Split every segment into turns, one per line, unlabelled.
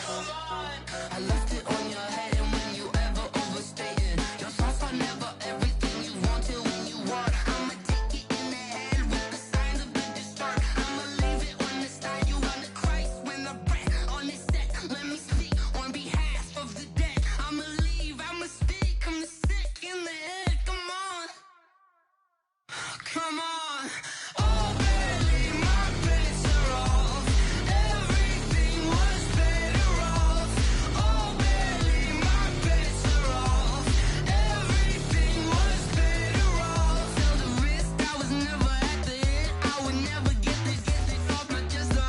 I left it on your head, and when you ever overstated, your thoughts are never everything you wanted when you want. I'ma take it in the head with the signs of a distort. I'ma leave it on the side, you run the Christ when the breath on this set. Let me speak on behalf of the dead. I'ma leave, I'ma speak, I'm the sick in the head. Come on, come on. Oh, barely, my bets are off. Everything was better off. Oh, barely, my bets are off. Everything was better off. Felt the risk, I was never at the hit. I would never get this off, but just so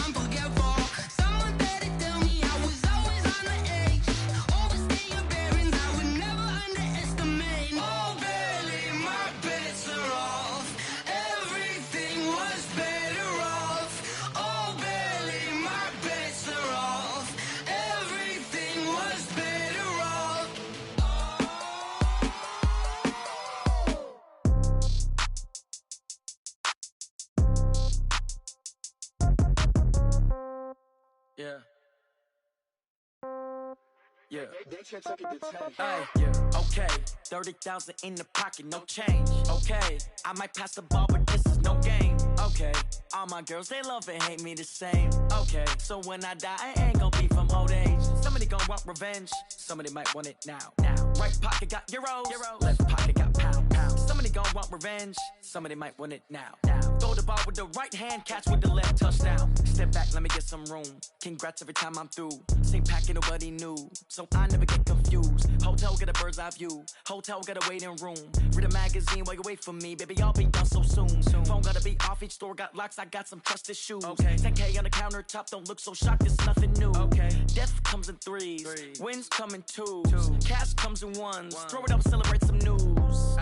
I'm forgetful. Someone better tell me I was always on the edge. Overstay your bearings, I would never underestimate. Oh, barely, my bets are off. Everything was better off. Oh, barely, my bets are off. Everything was better off. Yeah. Yeah. Hey, yeah, okay. 30,000 in the pocket, no change. Okay, I might pass the ball, but this is no game. Okay, all my girls, they love and hate me the same. Okay, so when I die, I ain't gon' be from old age. Somebody gon' want revenge, somebody might want it now. Right pocket got euros, left pocket got pound. Somebody gon' want revenge, somebody might want it now. Throw the ball with the right hand, catch with the left, touchdown. Step back, let me get some room. Congrats every time I'm through. Same packet, nobody knew, so I never get confused. Hotel get a bird's eye view. Hotel got a waiting room. Read a magazine while you wait for me, baby. I'll be done so soon. Phone gotta be off. Each store got locks. I got some trusted shoes. 10K on the countertop. Don't look so shocked. It's nothing new. Death comes in threes. Wins come in twos. Cash comes in ones. Throw it up, celebrate some news.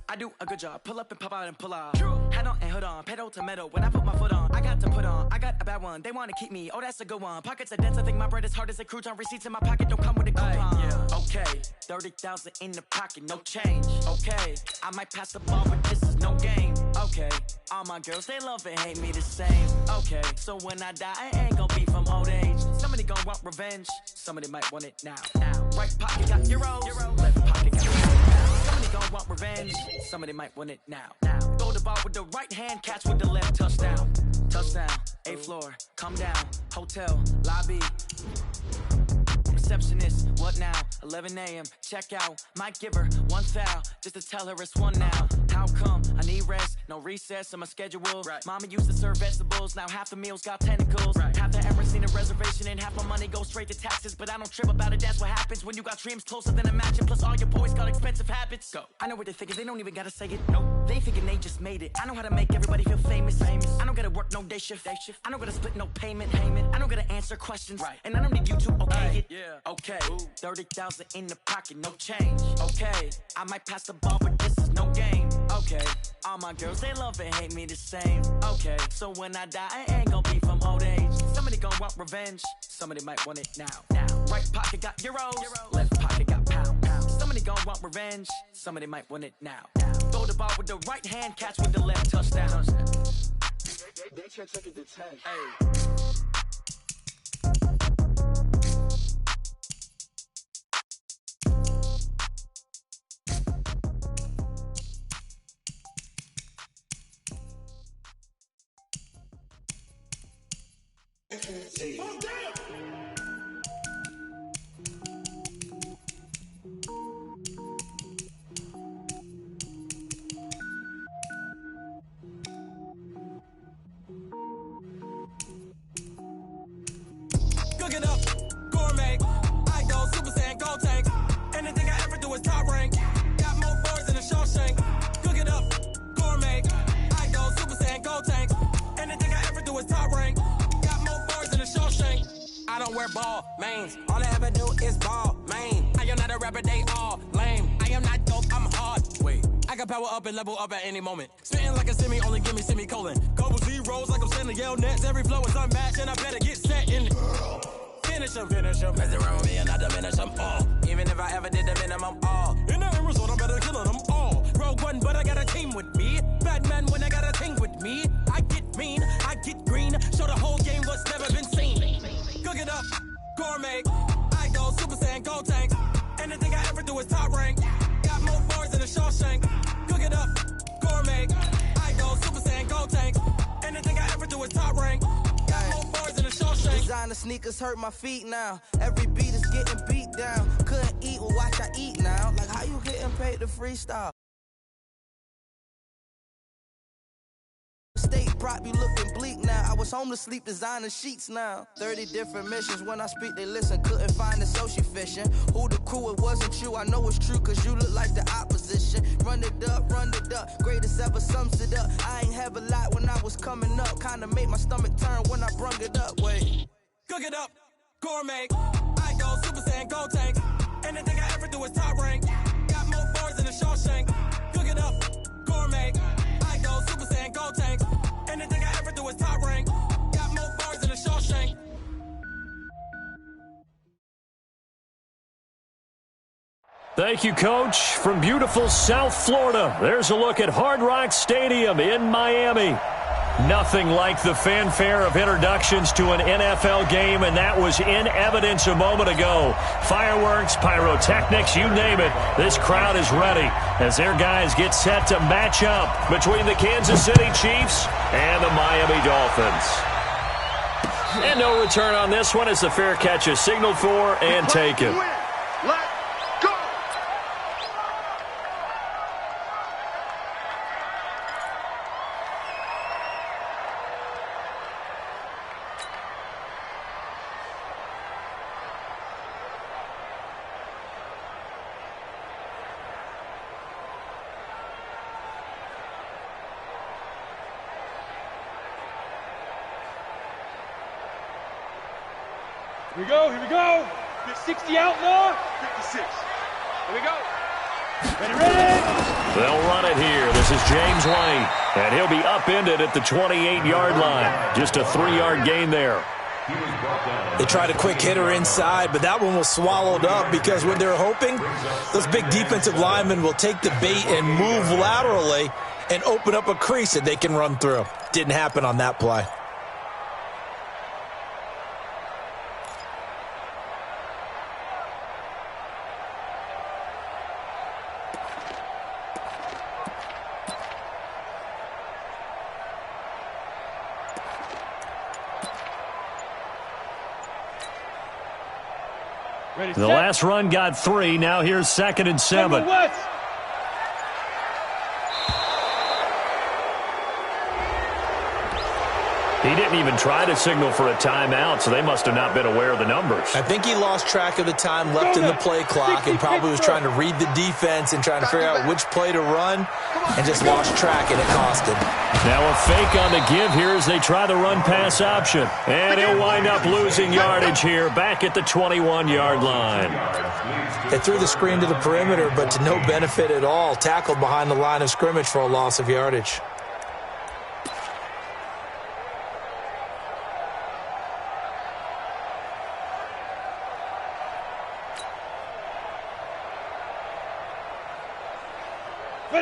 I do a good job. Pull up and pop out and pull out. Hat on and hood on. Pedal to metal. When I put my foot on, I got to put on. I got a bad one. They wanna keep me. Oh, that's a good one. Pockets are dense. I think my bread is hard as a crouton. Receipts in my pocket don't come with a coupon. Okay, 30,000 in the pocket, no change. Okay, I might pass the ball, but this is no game. Okay, all my girls, they love and hate me the same. Okay, so when I die, I ain't gon' be from old age. Somebody gon' want revenge. Somebody might want it now. Right pocket got euros. Left pocket got pounds. Somebody gon' want revenge. Somebody might want it now. Throw the ball with the right hand, catch with the left, touchdown. Touchdown, 8th floor, come down. Hotel, lobby. Receptionist, what now? 11 a.m. check out. Might give her one foul just to tell her it's one now. How come? I need rest, no recess on my schedule. Mama used to serve vegetables, now half the meals got tentacles. Half the errands need a reservation and half my money goes straight to taxes. But I don't trip about it, that's what happens when you got dreams closer than a match. Plus all your boys got expensive habits. Go. I know what they're thinking, they don't even gotta say it. Nope. They thinking they just made it. I know how to make everybody feel famous. I don't gotta work no day shift. I don't gotta split no payment. I don't gotta answer questions. And I don't need you to okay it. Okay, 30,000 in the pocket, no change. Okay, I might pass the ball, but this is no game. Okay, all my girls, they love and hate me the same. Okay, so when I die, I ain't gon' be from old age. Somebody gon' want revenge, somebody might want it now. Right pocket got euros, left pocket got pounds. Somebody gon' want revenge, somebody might want it now. Throw the ball with the right hand, catch with the left, touchdown.
They can't take it to 10.
Oh, damn!
Cook it up, gourmet. I go Super Saiyan, go tank. Anything I ever do is top rank. Got more boards than a Shawshank. Cook it up, gourmet. I go Super Saiyan, go tank. Anything I ever do is top rank. Got more boards than a Shawshank. I don't wear ball mains. All I ever do is ball main. I am not a rapper, they all lame. I am not dope, I'm hard. Wait, I can power up and level up at any moment. Spitting like a semi, only give me semicolon. Couple zeros like I'm sending yell nets. Every flow is unmatched and I better get set in it. Finish them. Mess around with me and I diminish them all. Even if I ever did the minimum all. In the end result, I'm better killing them all. Rogue one, but I got a team with me. Batman when I got a team with me. I get mean, I get green. Show the whole game what's never been seen. Cook it up. gourmet. I go Super Saiyan, go tank. Anything I ever do is top rank. Got more bars than a Shawshank. Cook it up, gourmet. I go Super Saiyan, go tank. Anything I ever do is top rank. Got more bars than a Shawshank.
Designer sneakers hurt my feet now. Every beat is getting beat down. Couldn't eat, well watch I eat now. Like how you getting paid to freestyle? State prop be looking bleak now. I was home to sleep designing sheets now. 30 different missions. When I speak they listen. Couldn't find the social fishing. Who the crew, it wasn't you. I know it's true cause you look like the opposition. Run it up, greatest ever sums it up. I ain't have a lot when I was coming up. Kinda made my stomach turn when I brung it up. Wait.
Cook it up, gourmet. I go Super Saiyan, go tank. Anything I ever do is top rank. Got more bars than a Shawshank. Cook it up, gourmet. I go Super Saiyan, go tank. Anything I ever do is top rank. Got more bars than a Shawshank.
Thank you, Coach. From beautiful South Florida, there's a look at Hard Rock Stadium in Miami. Nothing like the fanfare of introductions to an NFL game, and that was in evidence a moment ago. Fireworks, pyrotechnics, you name it. This crowd is ready as their guys get set to match up between the Kansas City Chiefs and the Miami Dolphins. And no return on this one as the fair catch is signaled for and taken.
Here we go. 60 out now. 56. Here we go. Ready.
They'll run it here. This is James White, and he'll be upended at the 28-yard line. Just a 3-yard gain there.
They tried a quick hitter inside, but that one was swallowed up because what they're hoping, those big defensive linemen will take the bait and move laterally and open up a crease that they can run through. Didn't happen on that play.
The last run got 3. Now here's 2nd and 7. He didn't even try to signal for a timeout, so they must have not been aware of the numbers.
I think he lost track of the time left in the play clock and probably was trying to read the defense and trying to figure out which play to run and just lost track, and it cost him.
Now a fake on the give here as they try the run-pass option. And he'll wind up losing yardage here back at the 21-yard line.
They threw the screen to the perimeter, but to no benefit at all. Tackled behind the line of scrimmage for a loss of yardage.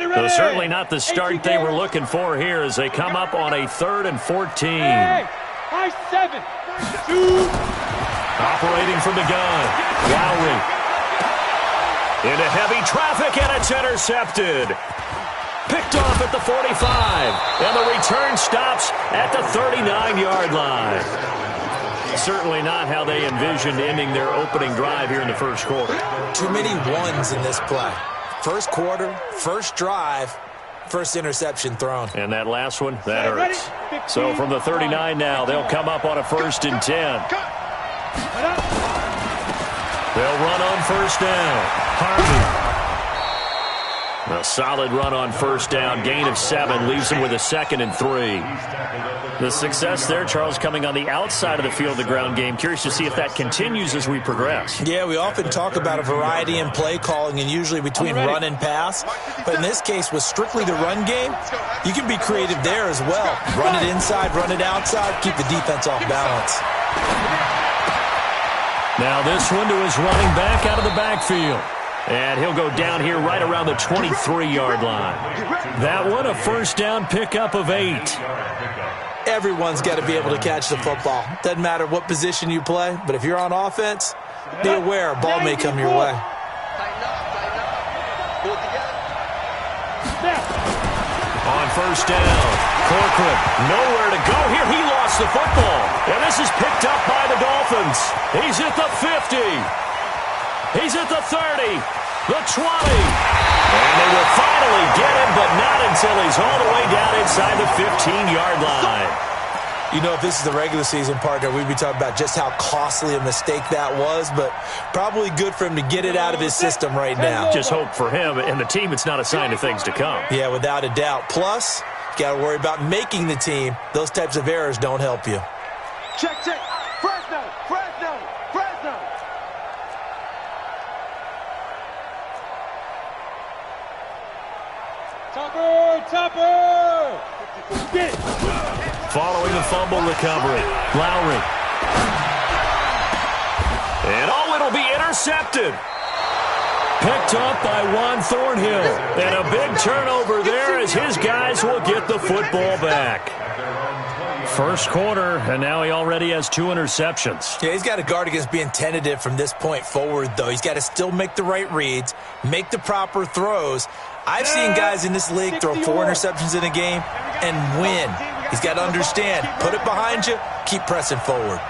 So certainly not the start they were looking for here as they come up on a 3rd and 14.
High 7.
Operating from the gun. Lowry. Into heavy traffic, and it's intercepted. Picked off at the 45. And the return stops at the 39-yard line. Certainly not how they envisioned ending their opening drive here in the first quarter.
Too many ones in this play. First quarter, first drive, first interception thrown.
And that last one, that hurts. So from the 39 now, they'll come up on a 1st and 10. They'll run on 1st down. Harvey. A solid run on 1st down. Gain of 7 leaves them with a 2nd and 3. The success there, Charles, coming on the outside of the field, the ground game. Curious to see if that continues as we progress.
Yeah, we often talk about a variety in play calling and usually between run and pass. But in this case, with strictly the run game, you can be creative there as well. Run it inside, run it outside, keep the defense off balance.
Now this one to his running back out of the backfield. And he'll go down here right around the 23-yard line. That one, a 1st down pickup of 8.
everyone's got to be able to catch the football. Doesn't matter what position you play, but if you're on offense, be aware a ball may come your way.
On first down, Corcoran, nowhere to go here. He lost the football. And this is picked up by the Dolphins. He's at the 50. He's at the 30, the 20. And they will finally get him, but not until he's all the way down inside the 15-yard line.
You know, if this is the regular season, partner, we'd be talking about just how costly a mistake that was, but probably good for him to get it out of his system right now.
Just hope for him and the team it's not a sign of things to come.
Yeah, without a doubt. Plus, you got to worry about making the team. Those types of errors don't help you.
Check. Fresno. Topper. Get.
Following the fumble recovery, Lowry. And it'll be intercepted. Picked up by Juan Thornhill. And a big turnover there as his guys will get the football back. First quarter, and now he already has 2 interceptions.
Yeah, he's got to guard against being tentative from this point forward, though. He's got to still make the right reads, make the proper throws. I've seen guys in this league throw 4 interceptions in a game and win. He's got to understand, put it behind you, keep pressing forward.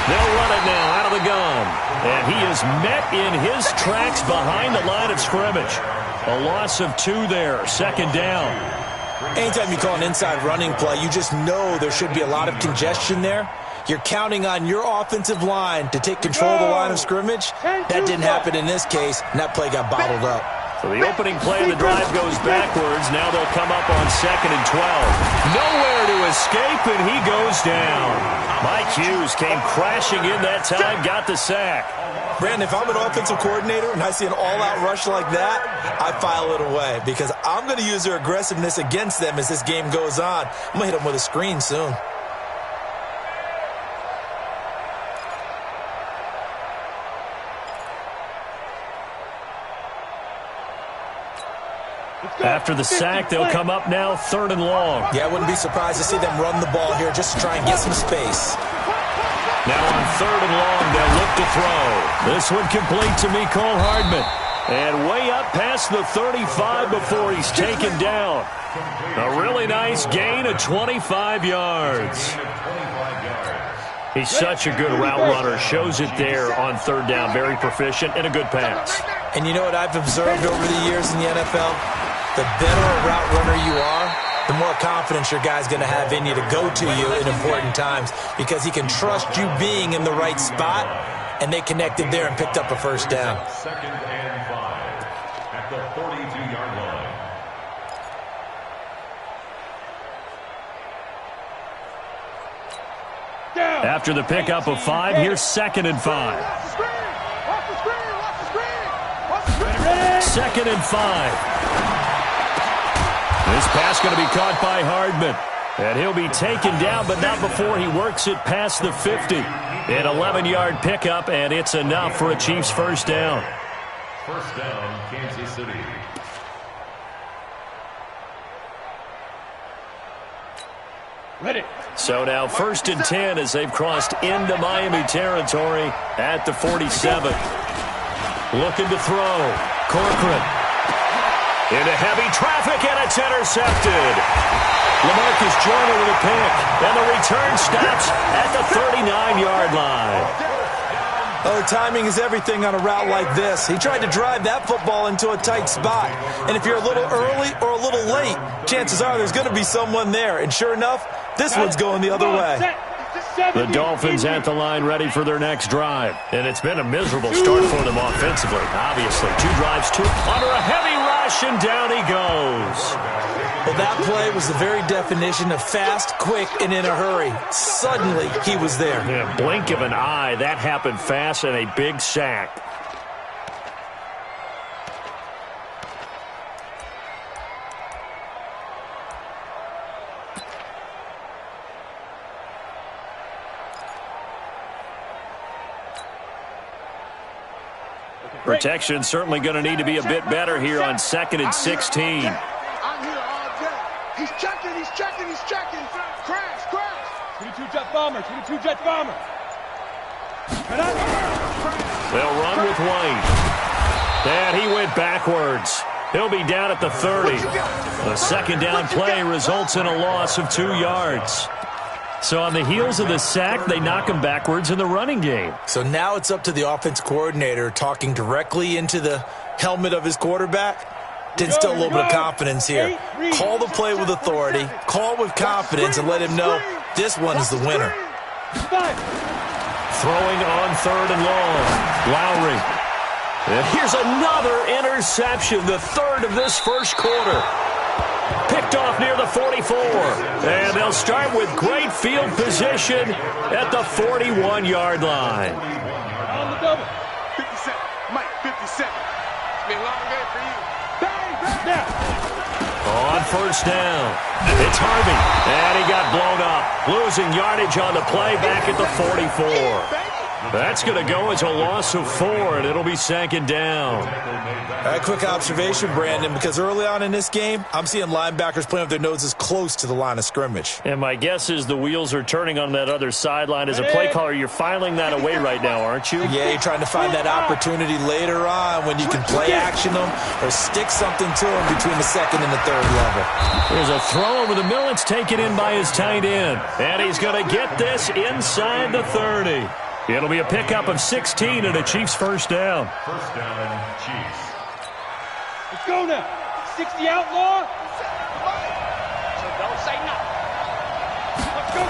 They'll run it now out of the gun. And he is met in his tracks behind the line of scrimmage. A loss of 2 there, second down.
Anytime you call an inside running play, you just know there should be a lot of congestion there. You're counting on your offensive line to take control of the line of scrimmage. That didn't happen in this case, and that play got bottled up.
So the opening play of the drive goes backwards. Now they'll come up on 2nd and 12. Nowhere to escape, and he goes down. Mike Hughes came crashing in that time, got the sack.
Brandon, if I'm an offensive coordinator and I see an all-out rush like that, I file it away because I'm going to use their aggressiveness against them as this game goes on. I'm going to hit them with a screen soon.
After the sack, they'll come up now 3rd and long.
Yeah, I wouldn't be surprised to see them run the ball here just to try and get some space.
Now on 3rd and long, they'll look to throw. This one complete to Mecole Hardman. And way up past the 35 before he's taken down. A really nice gain of 25 yards. He's such a good route runner. Shows it there on 3rd down. Very proficient and a good pass.
And you know what I've observed over the years in the NFL? The better a route runner you are, the more confidence your guy's going to have in you to go to you in important times because he can trust you being in the right spot, and they connected there and picked up a first down.
2nd and 5 at the 42-yard line.
After the pickup of 5, here's 2nd and 5. 2nd and 5. This pass going to be caught by Hardman. And he'll be taken down, but not before he works it past the 50. An 11-yard pickup, and it's enough for a Chiefs first down.
First down, Kansas City.
Ready.
So now 1st and 10 as they've crossed into Miami territory at the 47. Looking to throw. Corcoran. Into heavy traffic, and it's intercepted. LaMarcus Joyner with a pick, and the return stops at the 39-yard line.
Oh, timing is everything on a route like this. He tried to drive that football into a tight spot. And if you're a little early or a little late, chances are there's going to be someone there. And sure enough, this one's going the other way.
The Dolphins at the line ready for their next drive. And it's been a miserable start for them offensively. Obviously, 2 drives, 2 under a heavy rush, and down he goes.
Well, that play was the very definition of fast, quick, and in a hurry. Suddenly, he was there.
Yeah, blink of an eye. That happened fast, and a big sack. Protection certainly going to need to be a bit better here on 2nd and 16.
He's checking. Crash. 22 jet bomber.
They'll run with White. And he went backwards. He'll be down at the 30. A second down play results in a loss of 2 yards. So on the heels of the sack, they knock him backwards in the running game.
So now it's up to the offense coordinator talking directly into the helmet of his quarterback to instill a little bit of confidence here. Call the play with authority, call with confidence, and let him know this one is the winner.
Throwing on 3rd and long. Lowry. And here's another interception, the 3rd of this first quarter. Picked off near the 44. And they'll start with great field position at the 41-yard line.
On the double. 57. Mike, 57. It's been a long day for you. Bang.
On first down, it's Harvey. And he got blown up. Losing yardage on the play back at the 44. That's going to go as a loss of 4, and it'll be 2nd down.
A quick observation, Brandon, because early on in this game, I'm seeing linebackers playing with their noses close to the line of scrimmage.
And my guess is the wheels are turning on that other sideline. As a play caller, you're filing that away right now, aren't you?
Yeah, you're trying to find that opportunity later on when you can play action them or stick something to them between the 2nd and the 3rd level.
There's a throw over the middle. It's taken in by his tight end. And he's going to get this inside the 30. It'll be a pickup of 16 and a Chiefs first down.
First down, Chiefs.
Let's go now. 60 outlaw. So don't say nothing. Let's go.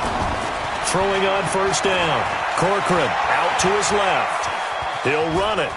Throwing on first down. Corcoran out to his left. He'll run it.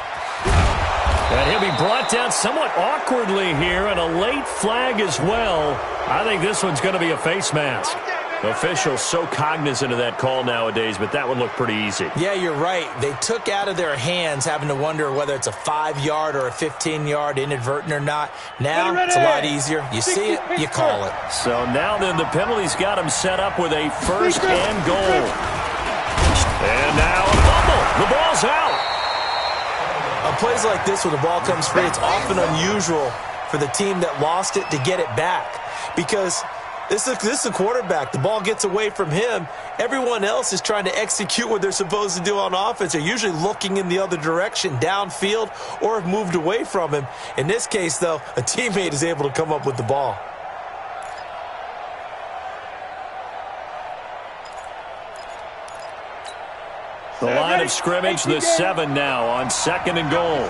And he'll be brought down somewhat awkwardly here, and a late flag as well. I think this one's going to be a face mask. Officials so cognizant of that call nowadays, but that one looked pretty easy.
Yeah, you're right. They took out of their hands having to wonder whether it's a 5-yard or a 15-yard inadvertent or not. Now it's a lot easier. You see it, you call it.
So now then the penalty's got him set up with a 1st and goal. And now a fumble. The ball's out.
On plays like this where the ball comes free, it's often unusual for the team that lost it to get it back because this is a quarterback. The ball gets away from him. Everyone else is trying to execute what they're supposed to do on offense. They're usually looking in the other direction, downfield, or have moved away from him. In this case, though, a teammate is able to come up with the ball.
The line of scrimmage, the 7 now on 2nd and goal.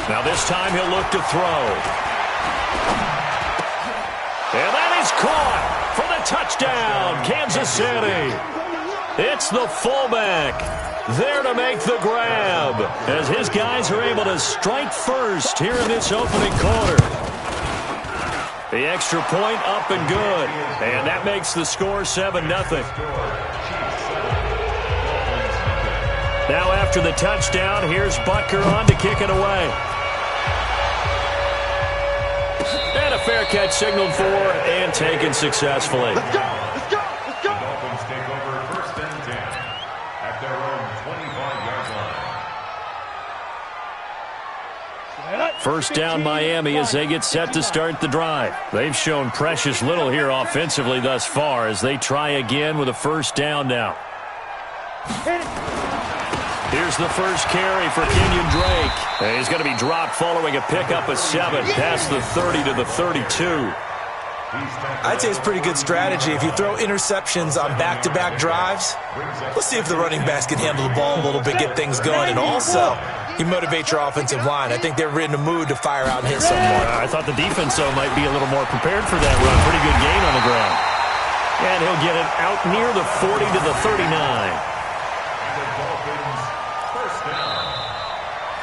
Now this time he'll look to throw. And that is caught for the touchdown, Kansas City. It's the fullback there to make the grab as his guys are able to strike first here in this opening quarter. The extra point up and good, and that makes the score 7-0. Now after the touchdown, here's Butker on to kick it away. And a fair catch signaled for and taken successfully.
Let's go. Let's go. Let's go.
Dolphins take over 1st and 10 at their own 25-yard line.
First down Miami as they get set to start the drive. They've shown precious little here offensively thus far as they try again with a 1st down now. Here's the first carry for Kenyon Drake. And he's going to be dropped following a pickup of 7 past the 30 to the 32.
I'd say it's pretty good strategy. If you throw interceptions on back-to-back drives, let's see if the running backs can handle the ball a little bit, get things going, and also you motivate your offensive line. I think they're in the mood to fire out and hit someone.
I thought the defense, though, might be a little more prepared for that run. Pretty good gain on the ground. And he'll get it out near the 40 to the 39.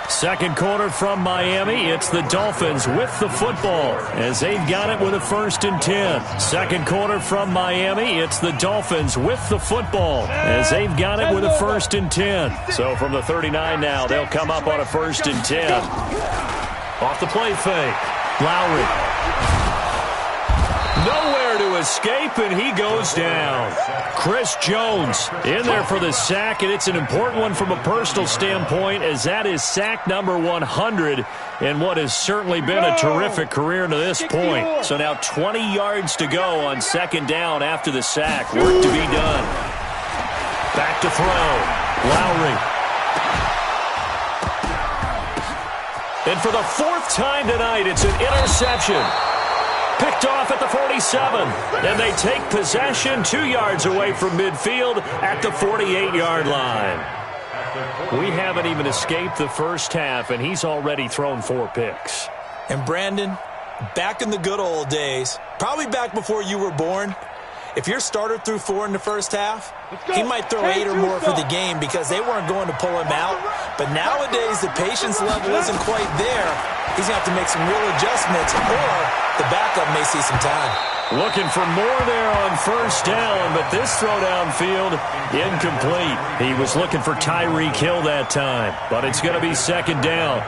Second quarter from Miami. It's the Dolphins with the football as they've got it with a 1st and 10. Second quarter from Miami. It's the Dolphins with the football as they've got it with a 1st and 10. So from the 39 now, they'll come up on a 1st and 10. Off the play fake. Lowry. Nowhere to escape, and he goes down. Chris Jones in there for the sack, and it's an important one from a personal standpoint, as that is sack number 100 in what has certainly been a terrific career to this point. So now 20 yards to go on second down after the sack. Work to be done. Back to throw. Lowry. And for the fourth time tonight, it's an interception. Picked off at the 47. And they take possession 2 yards away from midfield at the 48-yard line. We haven't even escaped the first half, and he's already thrown 4 picks.
And Brandon, back in the good old days, probably back before you were born, if your starter threw 4 in the first half, he might throw 8 or more for the game because they weren't going to pull him out. But nowadays, the patience level isn't quite there. He's going to have to make some real adjustments, or the backup may see some time.
Looking for more there on first down, but this throw downfield, incomplete. He was looking for Tyreek Hill that time, but it's going to be second down.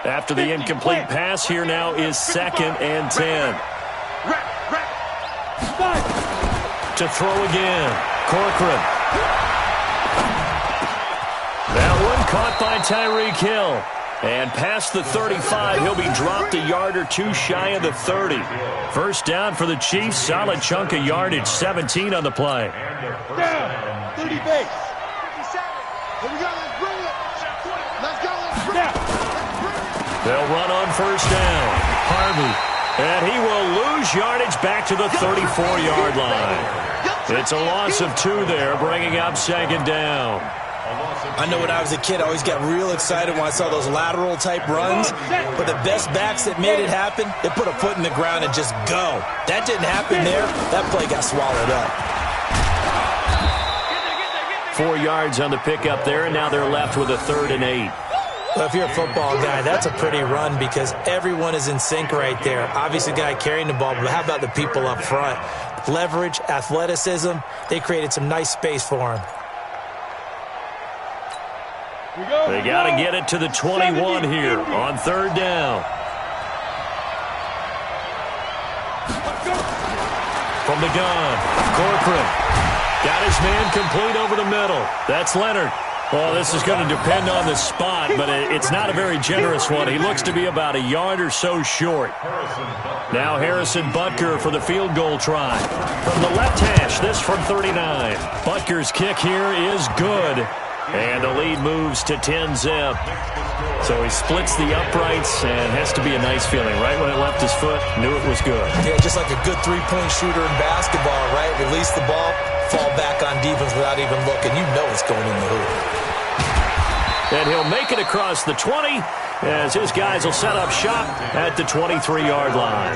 After the incomplete pass, here now is second and 10. To throw again, Corcoran. That one caught by Tyreek Hill. And past the 35, he'll be dropped a yard or 2 shy of the 30. First down for the Chiefs, solid chunk of yardage, 17 on the play.
Down, 30 base. 57. Here we go, let's bring it. Let's go, let's bring it.
They'll run on first down. Harvey. And he will lose yardage back to the 34-yard line. It's a loss of 2 there, bringing up second down.
I know when I was a kid, I always got real excited when I saw those lateral-type runs. But the best backs that made it happen, they put a foot in the ground and just go. That didn't happen there. That play got swallowed up.
4 yards on the pickup there, and now they're left with a 3rd and 8.
Well, if you're a football guy, that's a pretty run because everyone is in sync right there. Obviously, the guy carrying the ball, but how about the people up front? Leverage, athleticism, they created some nice space for him.
They got to get it to the 21 here on third down. From the gun, Corcoran. Got his man complete over the middle. That's Leonard. Well, this is going to depend on the spot, but it's not a very generous one. He looks to be about a yard or so short. Now Harrison Butker for the field goal try. From the left hash, this from 39. Butker's kick here is good. And the lead moves to 10-zip. So he splits the uprights and has to be a nice feeling. Right when it left his foot, knew it was good.
Yeah, just like a good three-point shooter in basketball, right? Release the ball, fall back on defense without even looking. You know it's going in the hoop.
And he'll make it across the 20 as his guys will set up shop at the 23-yard line.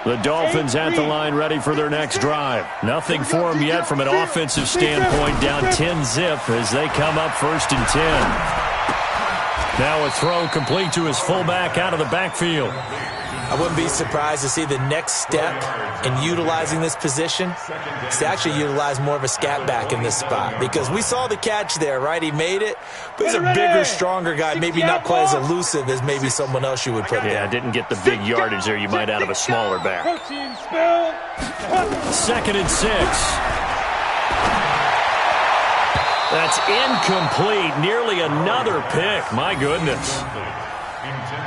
The Dolphins at the line ready for their next drive. Nothing for them yet from an offensive standpoint, down 10-zip as they come up 1st and 10. Now a throw complete to his fullback out of the backfield.
I wouldn't be surprised to see the next step in utilizing this position is to actually utilize more of a scat back in this spot. Because we saw the catch there, right? He made it, but he's a bigger, stronger guy, maybe not quite as elusive as maybe someone else you would put there.
Yeah, didn't get the big yardage there you might out of a smaller back. 2nd and 6. That's incomplete. Nearly another pick. My goodness.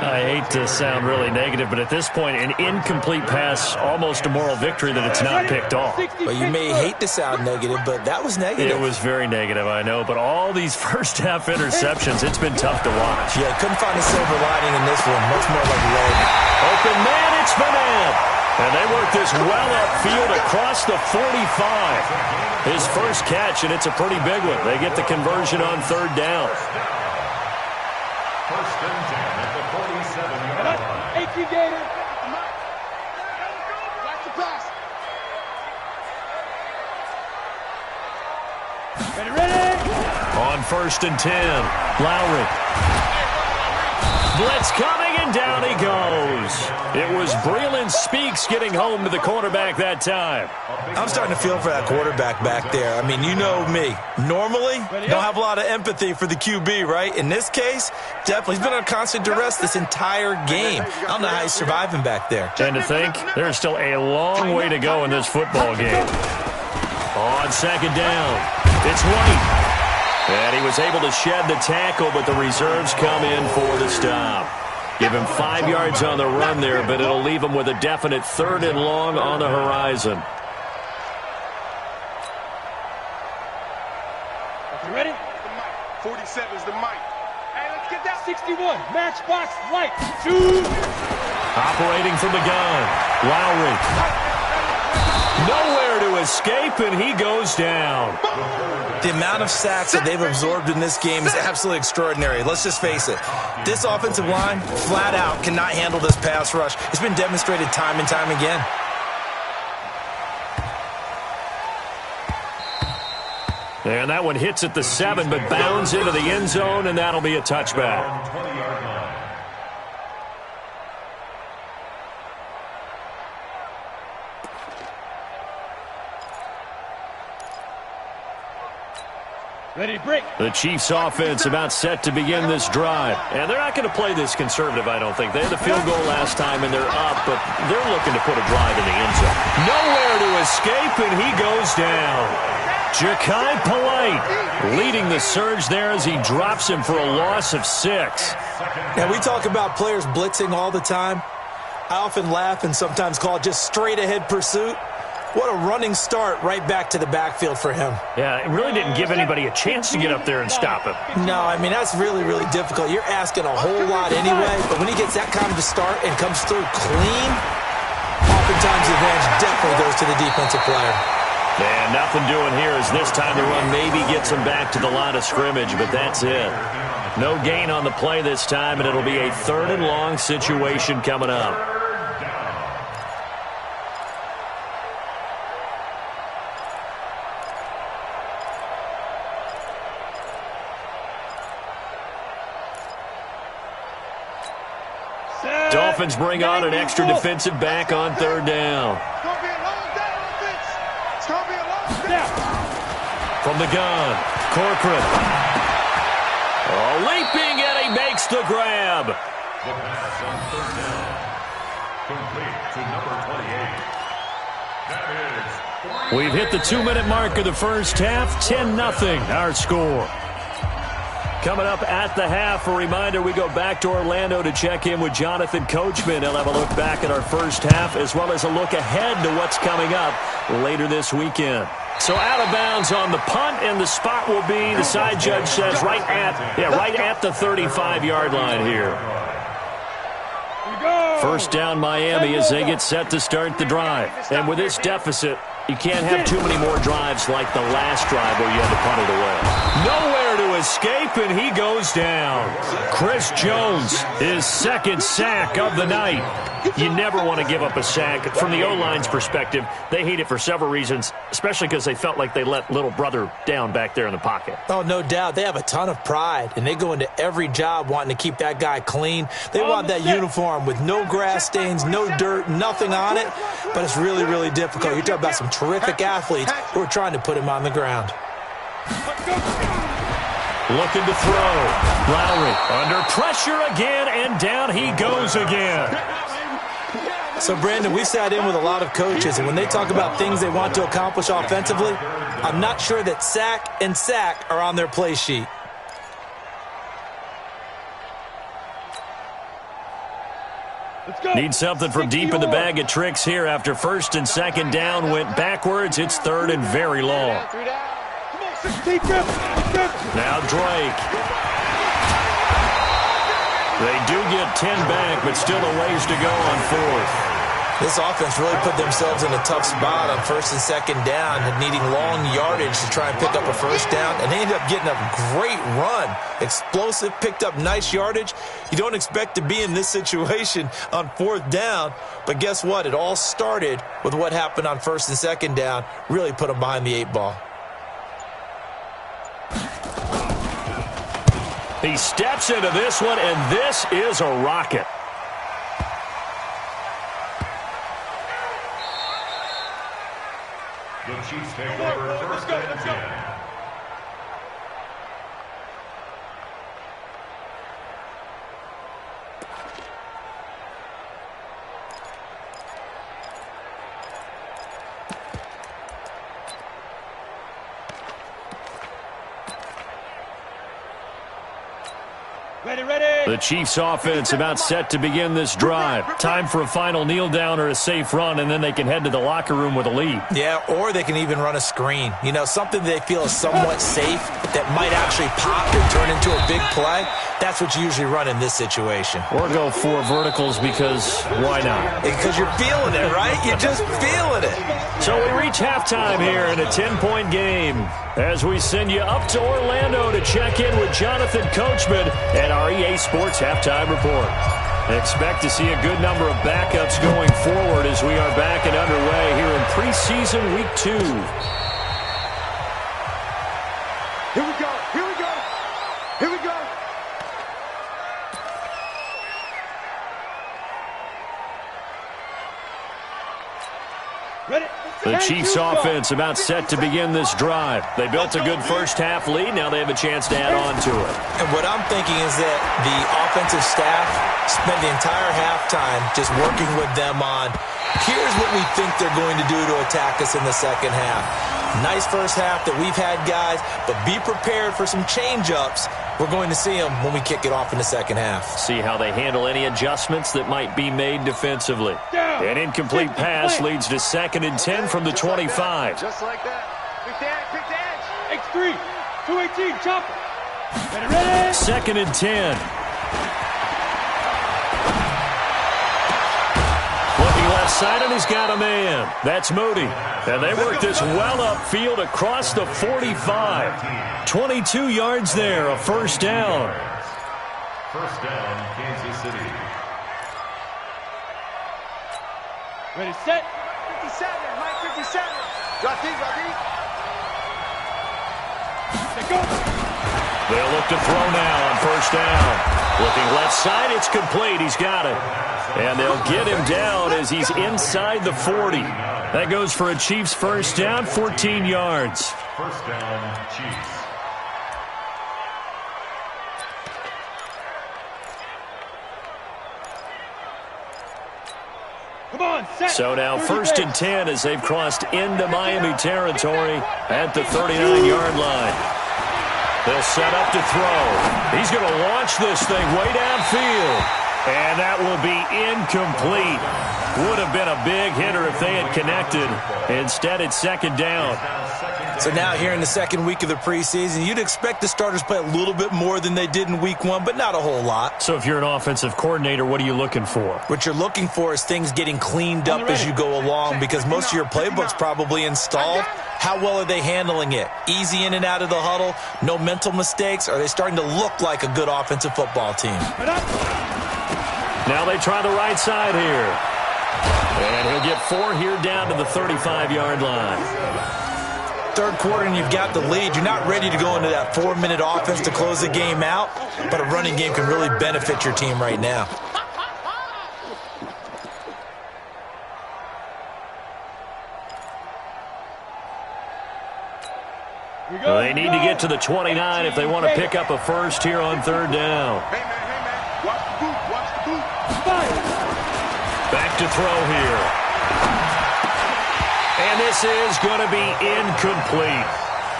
I hate to sound really negative, but at this point, an incomplete pass, almost a moral victory that it's not picked off.
Well, you may hate to sound negative, but that was negative.
It was very negative, I know, but all these first-half interceptions, it's been tough to watch.
Yeah, couldn't find a silver lining in this one. Much more like lead.
Open man, it's Vanette. And they work this well upfield across the 45. His first catch, and it's a pretty big one. They get the conversion on third down.
1st and 10 at the 47-yard line.
Watch the pass.
On 1st and 10, Lowry. blitz coming, and down he goes. It was Breland Speaks getting home to the quarterback that time.
I'm starting to feel for that quarterback back there. I mean, you know me. Normally, don't have a lot of empathy for the QB, right? In this case, definitely. He's been on constant duress this entire game. I don't know how he's surviving back there.
And to think, there's still a long way to go in this football game. On second down, it's White. And he was able to shed the tackle, but the reserves come in for the stop. Give him 5 yards on the run there, but it'll leave him with a definite 3rd and long on the horizon.
You ready? 47 is the mic. Hey, let's get that.
61, matchbox light. Shoot.
Operating from the gun, Lowry. Nowhere to escape, and he goes down.
The amount of sacks that they've absorbed in this game is absolutely extraordinary. Let's just face it. This offensive line, flat out, cannot handle this pass rush. It's been demonstrated time and time again.
And that one hits at the 7, but bounds into the end zone, and that'll be a touchback.
Ready to break.
The Chiefs offense about set to begin this drive. And they're not going to play this conservative, I don't think. They had the field goal last time, and they're up, but they're looking to put a drive in the end zone. Nowhere to escape, and he goes down. Ja'Kai Polite leading the surge there as he drops him for a loss of 6.
Now, we talk about players blitzing all the time. I often laugh and sometimes call it just straight-ahead pursuit. What a running start right back to the backfield for him.
Yeah, it really didn't give anybody a chance to get up there and stop him.
No, I mean, that's really, really difficult. You're asking a whole lot anyway, but when he gets that kind of a start and comes through clean, oftentimes the advantage definitely goes to the defensive player.
And nothing doing here as this time the run maybe gets him back to the line of scrimmage, but that's it. No gain on the play this time, and it'll be a 3rd and long situation coming up. Dolphins bring on an extra defensive back on 3rd down.
It's going to be a long day, offense. It's going to be a long day.
From the gun, Corcoran. Oh, leaping, and he makes the grab.
The pass on 3rd down. Complete to number 28. That is...
We've hit the 2-minute mark of the first half. 10-0 our score. Coming up at the half, a reminder, we go back to Orlando to check in with Jonathan Coachman. He'll have a look back at our first half as well as a look ahead to what's coming up later this weekend. So out of bounds on the punt, and the spot will be, the side judge says, right at the 35-yard line here. First down Miami as they get set to start the drive. And with this deficit, you can't have too many more drives like the last drive where you had to punt it away. Nowhere to escape, and he goes down. Chris Jones, his 2nd sack of the night. You never want to give up a sack. From the O-line's perspective, they hate it for several reasons, especially because they felt like they let little brother down back there in the pocket.
Oh, no doubt. They have a ton of pride, and they go into every job wanting to keep that guy clean. They want that uniform with no grass stains, no dirt, nothing on it, but it's really, really difficult. You're talking about some terrific athletes who are trying to put him on the ground.
Looking to throw. Lowry under pressure again, and down he goes again.
So, Brandon, we sat in with a lot of coaches, and when they talk about things they want to accomplish offensively, I'm not sure that sack and sack are on their play sheet.
Need something from deep in the bag of tricks here after 1st and 2nd down went backwards. It's 3rd and very long. Now Drake. They do get 10 back, but still a ways to go on 4th.
This offense really put themselves in a tough spot on 1st and 2nd down, needing long yardage to try and pick up a 1st down, and they ended up getting a great run. Explosive, picked up nice yardage. You don't expect to be in this situation on 4th down, but guess what? It all started with what happened on 1st and 2nd down, really put them behind the 8 ball.
He steps into this one, and this is a rocket.
The Chiefs take over first and 10.
The Chiefs offense about set to begin this drive. Time for a final kneel down or a safe run, and then they can head to the locker room with a lead.
Yeah, or they can even run a screen. You know, something they feel is somewhat safe that might actually pop and turn into a big play. That's what you usually run in this situation.
Or go for verticals because why not?
Because you're feeling it, right? You're just feeling it.
So we reach halftime here in a 10-point game as we send you up to Orlando to check in with Jonathan Coachman at our EA Sports Halftime Report. Expect to see a good number of backups going forward as we are back and underway here in preseason week 2.
Here we go. Here we go. Here we go.
The Chiefs offense about set to begin this drive. They built a good first-half lead. Now they have a chance to add on to it.
And what I'm thinking is that the offensive staff spent the entire halftime just working with them on, here's what we think they're going to do to attack us in the second half. Nice first half that we've had, guys, but be prepared for some change-ups. We're going to see them when we kick it off in the second half.
See how they handle any adjustments that might be made defensively. An incomplete pass leads to 2nd and 10 from the 25.
Just like that. Pick the edge. Pick the edge.
X3, 218, chopper. Ready?
2nd and 10. Looking left side, and he's got a man. That's Moody. And they work this well upfield across the 45. 22 yards there, a first down.
First down, Kansas City.
Ready, set.
57. Mike 57. Drop deep.
Let go.
They'll look to throw now on first down. Looking left side, it's complete. He's got it. And they'll get him down as he's inside the 40. That goes for a Chiefs first down, 14 yards.
First down, Chiefs.
Come on, set.
So now 1st and 10 as they've crossed into Miami territory at the 39-yard line. They'll set up to throw. He's going to launch this thing way downfield. And that will be incomplete. Would have been a big hitter if they had connected. Instead, it's 2nd down.
So now here in the second week of the preseason, you'd expect the starters play a little bit more than they did in week 1, but not a whole lot.
So if you're an offensive coordinator, what are you looking for?
What you're looking for is things getting cleaned up as you go along because most of your playbook's probably installed. How well are they handling it? Easy in and out of the huddle, no mental mistakes? Are they starting to look like a good offensive football team?
Now they try the right side here. And he'll get 4 here down to the 35-yard line.
Third quarter and you've got the lead. You're not ready to go into that 4-minute offense to close the game out, but a running game can really benefit your team right now.
They need to get to the 29 if they want to pick up a first here on 3rd down.
Hey, man. Watch the boot. Watch the boot.
Back to throw here. And this is going to be incomplete.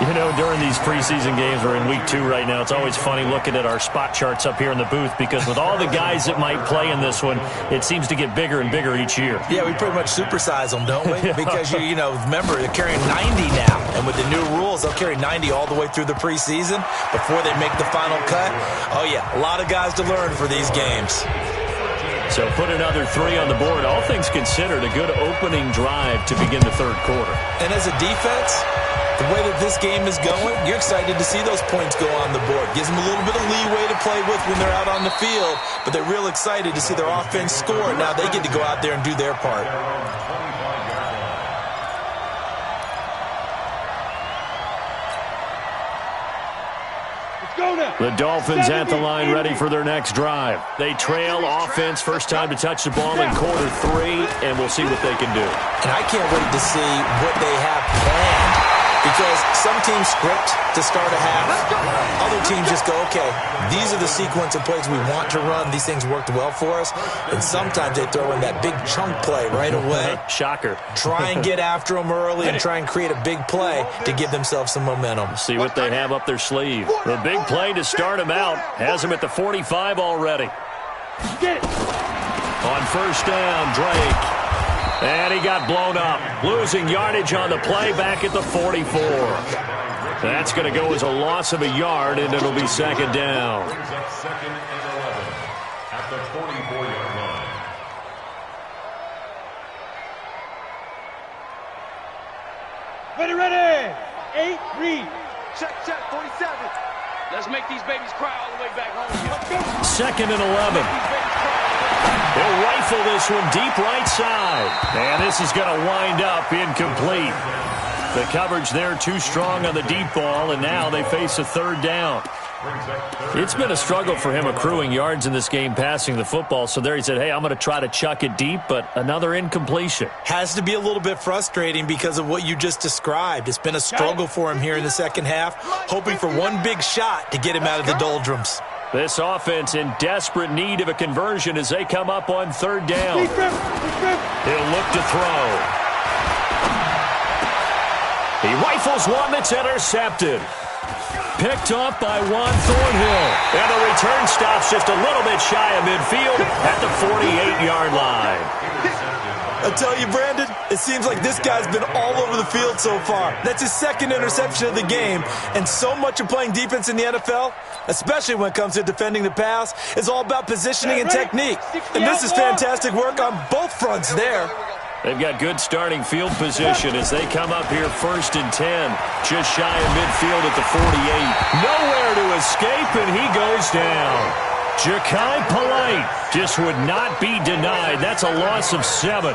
You know, during these preseason games, we're in week 2 right now, it's always funny looking at our spot charts up here in the booth because with all the guys that might play in this one, it seems to get bigger and bigger each year.
Yeah, we pretty much supersize them, don't we? Because, you know, remember, they're carrying 90 now. And with the new rules, they'll carry 90 all the way through the preseason before they make the final cut. Oh, yeah, a lot of guys to learn for these games.
So put another 3 on the board. All things considered, a good opening drive to begin the 3rd quarter.
And as a defense, the way that this game is going, you're excited to see those points go on the board. Gives them a little bit of leeway to play with when they're out on the field, but they're real excited to see their offense score. Now they get to go out there and do their part.
Let's
The Dolphins at the line ready for their next drive. They trail offense, first time to touch the ball in quarter 3, and we'll see what they can do.
And I can't wait to see what they have planned, because some teams script to start a half. Other teams just go, okay, these are the sequence of plays we want to run. These things worked well for us. And sometimes they throw in that big chunk play right away.
Shocker.
Try and get after them early and try and create a big play to give themselves some momentum.
See what they have up their sleeve. The big play to start them out has them at the 45 already. On first down, Drake. And he got blown up. Losing yardage on the play back at the 44. That's going to go as a loss of a yard, and it'll be second down.
Brings up 2nd and 11 at the 44-yard line.
Ready. 8, read. Check, 47. Let's make these babies cry all the way back home. Let's go.
2nd and 11. He'll rifle this one deep right side. And this is going to wind up incomplete. The coverage there too strong on the deep ball, and now they face a third down. It's been a struggle for him accruing yards in this game passing the football. So there he said, hey, I'm going to try to chuck it deep, but another incompletion.
Has to be a little bit frustrating because of what you just described. It's been a struggle for him here in the second half, hoping for one big shot to get him out of the doldrums.
This offense in desperate need of a conversion as they come up on third down. He'll look to throw. He rifles one that's intercepted. Picked off by Juan Thornhill. And the return stops just a little bit shy of midfield at the 48-yard line.
I tell you, Brandon, it seems like this guy's been all over the field so far. That's his second interception of the game. And so much of playing defense in the NFL, especially when it comes to defending the pass, is all about positioning and technique. And this is fantastic work on both fronts there.
They've got good starting field position as they come up here 1st and 10. Just shy of midfield at the 48. Nowhere to escape, and he goes down. Ja'Kai Polite just would not be denied. That's a loss of 7.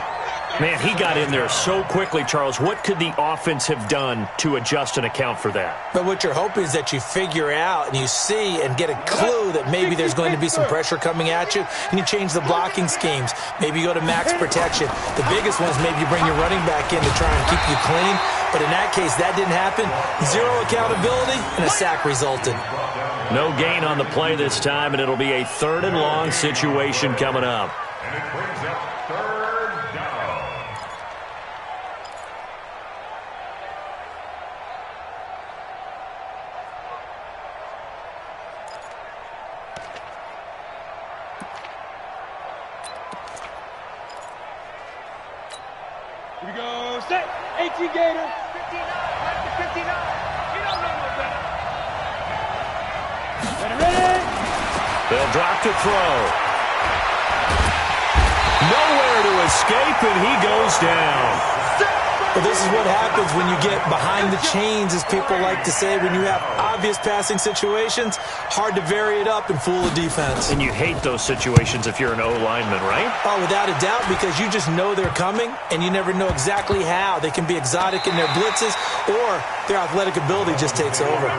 Man, he got in there so quickly, Charles. What could the offense have done to adjust and account for that?
But what you're hoping is that you figure out and you see and get a clue that maybe there's going to be some pressure coming at you, and you change the blocking schemes. Maybe you go to max protection. The biggest one is maybe you bring your running back in to try and keep you clean. But in that case, that didn't happen. Zero accountability, and a sack resulted.
No gain on the play this time, and it'll be a 3rd and long situation coming up.
And it brings up 3rd down.
Here we go. Set. 18 Gator. 59. Back to 59. You don't know no better. Ready.
They'll drop to throw. Nowhere to escape, and he goes down.
But this is what happens when you get behind the chains, as people like to say. When you have obvious passing situations, hard to vary it up and fool the defense.
And you hate those situations if you're an O-lineman, right?
Oh, without a doubt, because you just know they're coming, and you never know exactly how. They can be exotic in their blitzes, or their athletic ability just takes over.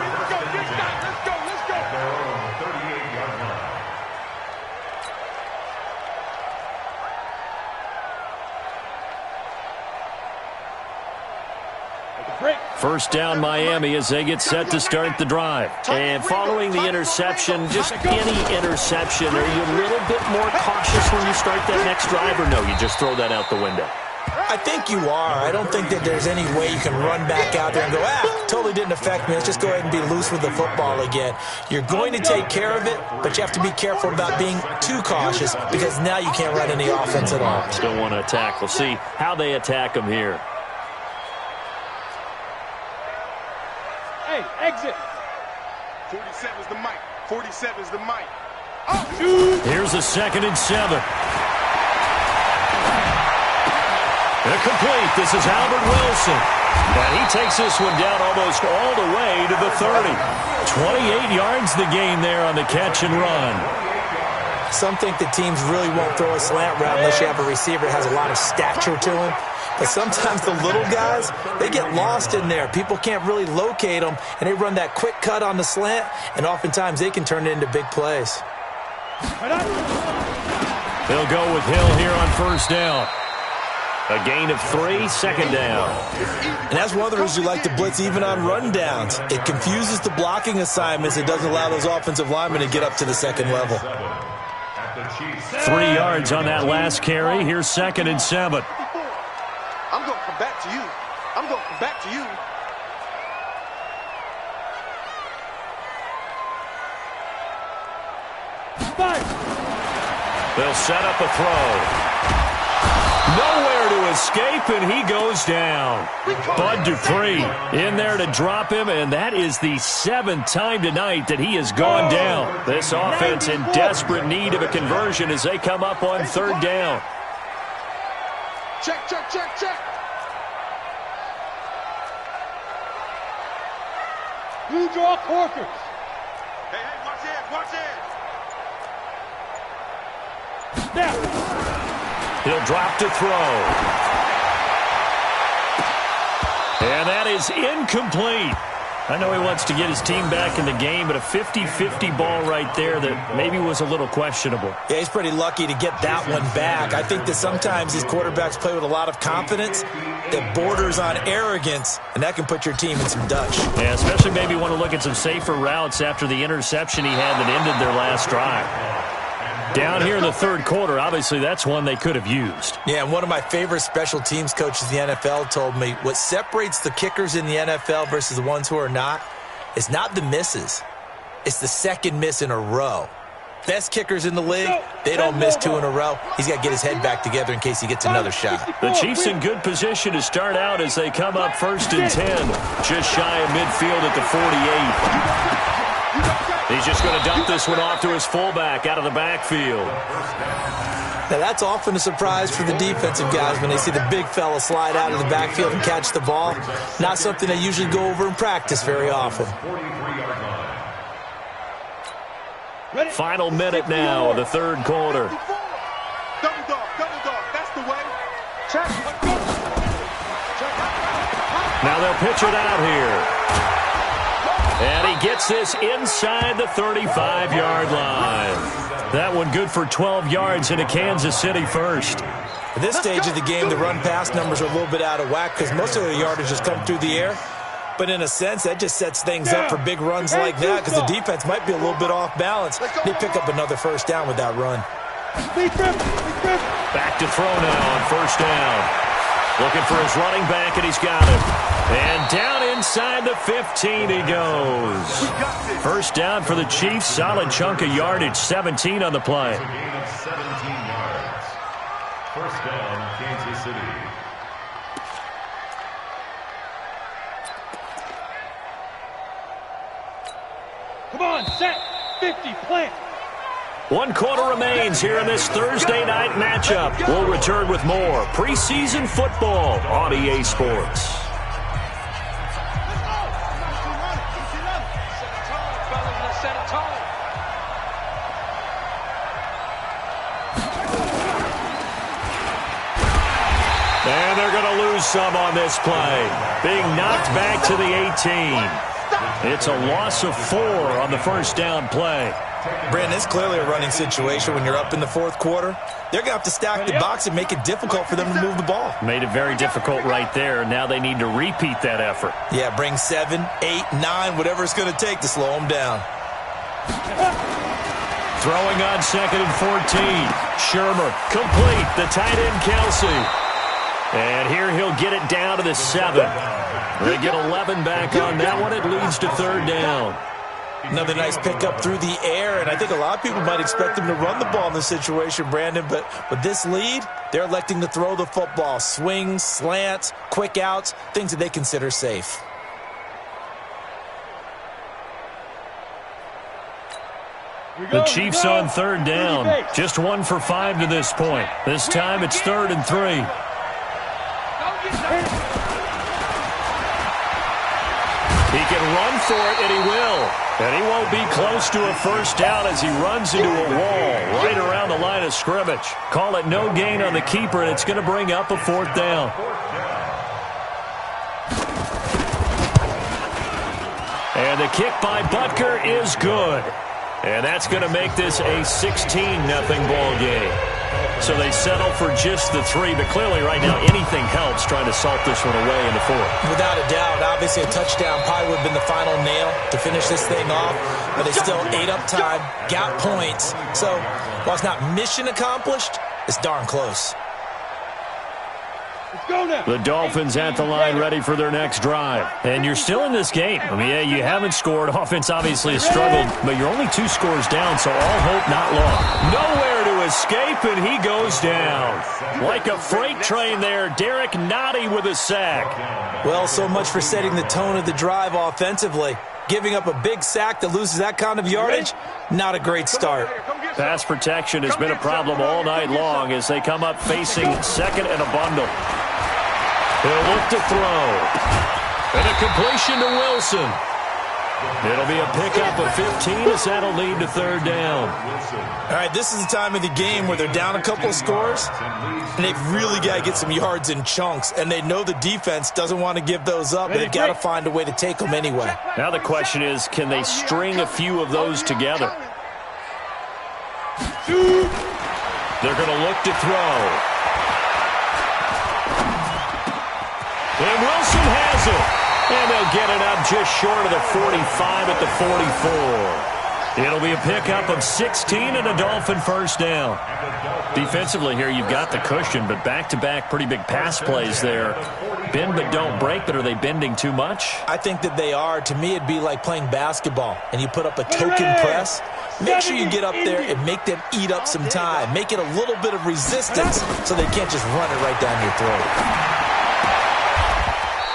First down, Miami, as they get set to start the drive. And following the interception, just any interception, are you a little bit more cautious when you start that next drive, or no, you just throw that out the window?
I think you are. I don't think that there's any way you can run back out there and go, totally didn't affect me. Let's just go ahead and be loose with the football again. You're going to take care of it, but you have to be careful about being too cautious, because now you can't run any offense at all.
Still want to attack. We'll see how they attack them here.
Hey, exit.
47's the mic. 47's the mic.
Here's a 2nd and 7. Complete. This is Albert Wilson. And he takes this one down almost all the way to the 30. 28 yards the gain there on the catch and run.
Some think that teams really won't throw a slant route unless you have a receiver that has a lot of stature to him. But sometimes the little guys, they get lost in there. People can't really locate them, and they run that quick cut on the slant, and oftentimes they can turn it into big plays.
They'll go with Hill here on first down. A gain of 3, second down.
And that's one of the reasons you like to blitz even on rundowns. It confuses the blocking assignments. It doesn't allow those offensive linemen to get up to the second level.
3 yards on that last carry. Here's 2nd and 7.
I'm going to come back to you. I'm going to come back to you.
They'll set up a throw. Nowhere to escape, and he goes down. Bud Dupree in there to drop him, and that is the 7th time tonight that he has gone down. This offense in desperate need of a conversion as they come up on 3rd down.
Check, check, check, check.
Blue draw Corkers.
Hey, watch it, watch it.
He'll drop to throw. And that is incomplete. I know he wants to get his team back in the game, but a 50-50 ball right there that maybe was a little questionable.
Yeah, he's pretty lucky to get that one back. I think that sometimes these quarterbacks play with a lot of confidence that borders on arrogance, and that can put your team in some Dutch.
Yeah, especially maybe want to look at some safer routes after the interception he had that ended their last drive. Down here in the 3rd quarter, obviously that's one they could have used.
Yeah, and one of my favorite special teams coaches in the NFL told me what separates the kickers in the NFL versus the ones who are not is not the misses. It's the second miss in a row. Best kickers in the league, they don't miss 2 in a row. He's got to get his head back together in case he gets another shot.
The Chiefs in good position to start out as they come up 1st and 10. Just shy of midfield at the 48. He's just going to dump this one off to his fullback out of the backfield.
Now, that's often a surprise for the defensive guys when they see the big fella slide out of the backfield and catch the ball. Not something they usually go over in practice very often.
Final minute now of the 3rd quarter.
Double dog, that's the way. Check.
Now they'll pitch it out here. And he gets this inside the 35-yard line. That one good for 12 yards into Kansas City first.
At this stage of the game, the run-pass numbers are a little bit out of whack because most of the yardage has come through the air. But in a sense, that just sets things up for big runs like that because the defense might be a little bit off balance. They pick up another first down with that run.
Back to throw now on first down. Looking for his running back, and he's got him. And down inside the 15 he goes. First down for the Chiefs. Solid chunk of yardage, 17 on the play.
A gain of 17 yards. First down, Kansas City.
Come on, set, 50, plant.
1 quarter remains here in this Thursday night matchup. We'll return with more preseason football on EA Sports. And they're going to lose some on this play. Being knocked back to the 18. It's a loss of 4 on the first down play.
Brandon, it's clearly a running situation when you're up in the 4th quarter. They're going to have to stack the box and make it difficult for them to move the ball.
Made it very difficult right there. Now they need to repeat that effort.
Yeah, bring 7, 8, 9, whatever it's going to take to slow them down.
Throwing on 2nd and 14. Shermer complete. The tight end, Kelsey. And here he'll get it down to the 7. They get 11 back on that one. It leads to 3rd down.
Another nice pickup through the air, and I think a lot of people might expect them to run the ball in this situation, Brandon, but with this lead, they're electing to throw the football. Swings, slants, quick outs, things that they consider safe.
The Chiefs on 3rd down. Just 1 for 5 to this point. This time it's 3rd and 3. He can run for it, and he will. And he won't be close to a first down as he runs into a wall right around the line of scrimmage. Call it no gain on the keeper, and it's going to bring up a fourth down. And the kick by Butker is good. And that's going to make this a 16-0 ball game. So they settle for just the 3, but clearly right now anything helps trying to salt this one away in the 4th.
Without a doubt, obviously a touchdown probably would have been the final nail to finish this thing off, but they still ate up time, got points. So while it's not mission accomplished, it's darn close.
The Dolphins at the line ready for their next drive. And you're still in this game. I mean, yeah, you haven't scored. Offense obviously has struggled, but you're only 2 scores down, so all hope not lost. Nowhere to escape, and he goes down. Like a freight train there, Derek Nottie with a sack.
Well, so much for setting the tone of the drive offensively. Giving up a big sack that loses that kind of yardage, not a great start.
Pass protection has been a problem all night long as they come up facing second and a bundle. He'll look to throw. And a completion to Wilson. It'll be a pickup of 15 as that'll lead to third down.
All right, this is the time of the game where they're down a couple of scores, and they've really got to get some yards in chunks, and they know the defense doesn't want to give those up, but they've got to find a way to take them anyway.
Now the question is, can they string a few of those together? They're going to look to throw. And Wilson has it. And they'll get it up just short of the 45 at the 44. It'll be a pickup of 16 and a Dolphin first down. Defensively here, you've got the cushion, but back-to-back pretty big pass plays there. Bend but don't break, but are they bending too much?
I think that they are. To me, it'd be like playing basketball, and you put up a token press. Make sure you get up there and make them eat up some time. Make it a little bit of resistance so they can't just run it right down your throat.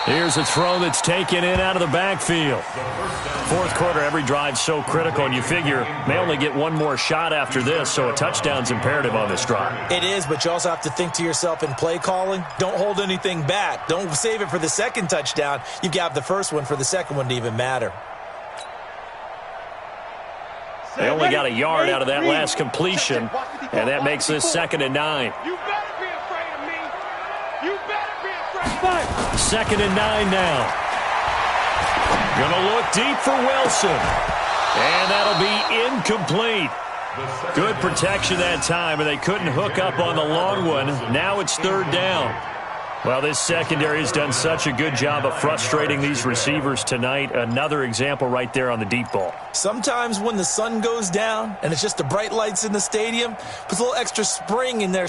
Here's a throw that's taken in out of the backfield. Fourth quarter, every drive's so critical, and you figure may only get one more shot after this, so a touchdown's imperative on this drive.
It is, but you also have to think to yourself in play calling, don't hold anything back. Don't save it for the second touchdown. You've got the first one for the second one to even matter.
They only got a yard out of that last completion, and that makes this 2nd and 9.
You better be afraid of me. You better be afraid.
2nd and 9 now. Gonna look deep for Wilson. And that'll be incomplete. Good protection that time, and they couldn't hook up on the long one. Now it's third down. Well, this secondary has done such a good job of frustrating these receivers tonight. Another example right there on the deep ball.
Sometimes when the sun goes down and it's just the bright lights in the stadium, puts a little extra spring in there.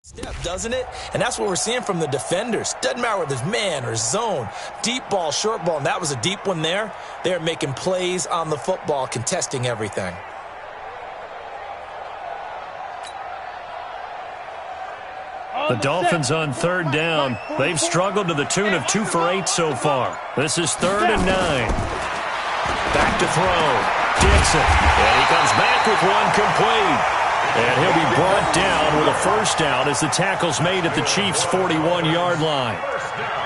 Step, doesn't it? And that's what we're seeing from the defenders. Doesn't matter whether it's man or zone, deep ball, short ball, and that was a deep one there. They're making plays on the football, contesting everything.
The Dolphins on third down. They've struggled to the tune of 2 for 8 so far. This is 3rd and 9. Back to throw. Dixon. And he comes back with one complete. And he'll be brought down with a first down as the tackle's made at the Chiefs' 41-yard line.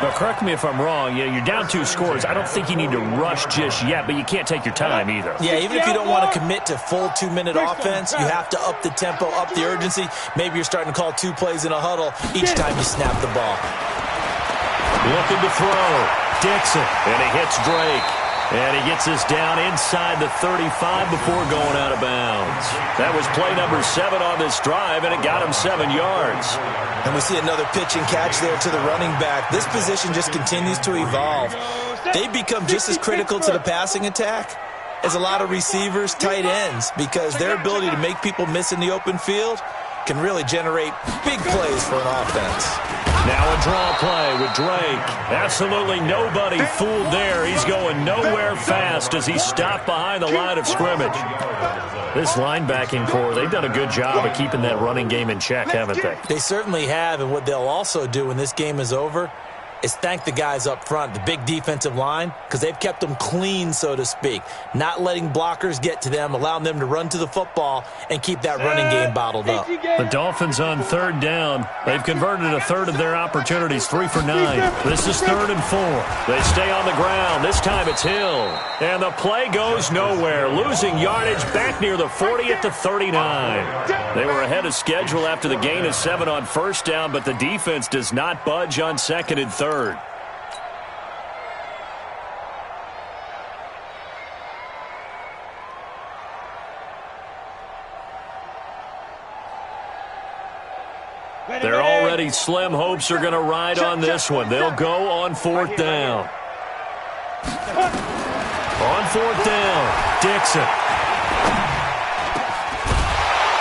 Now, correct me if I'm wrong. You're down 2 scores. I don't think you need to rush just yet, but you can't take your time either.
Yeah, even if you don't want to commit to full 2-minute offense, you have to up the tempo, up the urgency. Maybe you're starting to call 2 plays in a huddle each time you snap the ball.
Looking to throw. Dixon. And he hits Drake. And he gets us down inside the 35 before going out of bounds. That was play number 7 on this drive, and it got him 7 yards.
And we see another pitch and catch there to the running back. This position just continues to evolve. They become just as critical to the passing attack as a lot of receivers, tight ends, because their ability to make people miss in the open field can really generate big plays for an offense.
Now a draw play with Drake. Absolutely nobody fooled there. He's going nowhere fast as he stopped behind the line of scrimmage. This linebacking core, they've done a good job of keeping that running game in check, haven't they?
They certainly have, and what they'll also do when this game is over is thank the guys up front, the big defensive line, because they've kept them clean, so to speak, not letting blockers get to them, allowing them to run to the football and keep that running game bottled up.
The Dolphins on 3rd down. They've converted a third of their opportunities, 3 for 9. This is 3rd and 4. They stay on the ground. This time it's Hill. And the play goes nowhere, losing yardage back near the 40 at the 39. They were ahead of schedule after the gain of 7 on 1st down, but the defense does not budge on 2nd and 3rd. They're already slim hopes are going to ride on this one. They'll go on 4th down. On 4th down, Dixon.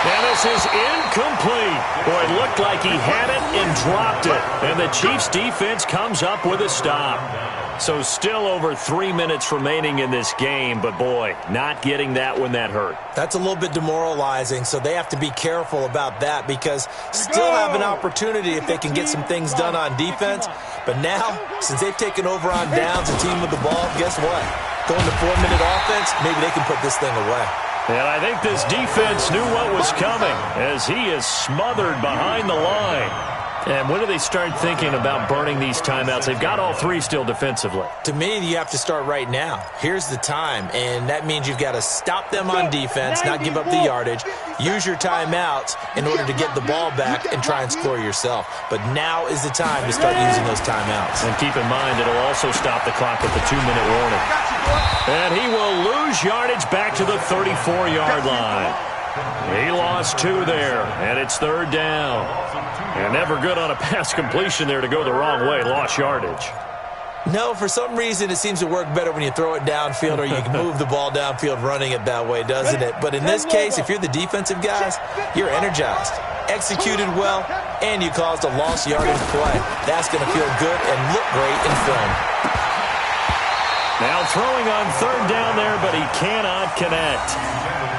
And this is incomplete. Boy, it looked like he had it and dropped it. And the Chiefs defense comes up with a stop. So still over 3 minutes remaining in this game, but boy, not getting that when that hurt.
That's a little bit demoralizing, so they have to be careful about that because still have an opportunity if they can get some things done on defense. But now, since they've taken over on downs, a team with the ball, guess what? Going to 4-minute offense, maybe they can put this thing away.
And I think this defense knew what was coming as he is smothered behind the line. And when do they start thinking about burning these timeouts? They've got all 3 still defensively.
To me, you have to start right now. Here's the time, and that means you've got to stop them on defense, not give up the yardage, use your timeouts in order to get the ball back and try and score yourself. But now is the time to start using those timeouts.
And keep in mind, it'll also stop the clock at the 2-minute warning. And he will lose yardage back to the 34-yard line. He lost 2 there, and it's 3rd down. And never good on a pass completion there to go the wrong way. Lost yardage.
No, for some reason it seems to work better when you throw it downfield or you can move the ball downfield running it that way, doesn't it? But in this case, if you're the defensive guys, you're energized, executed well, and you caused a lost yardage play. That's going to feel good and look great in film.
Now throwing on 3rd down there, but he cannot connect.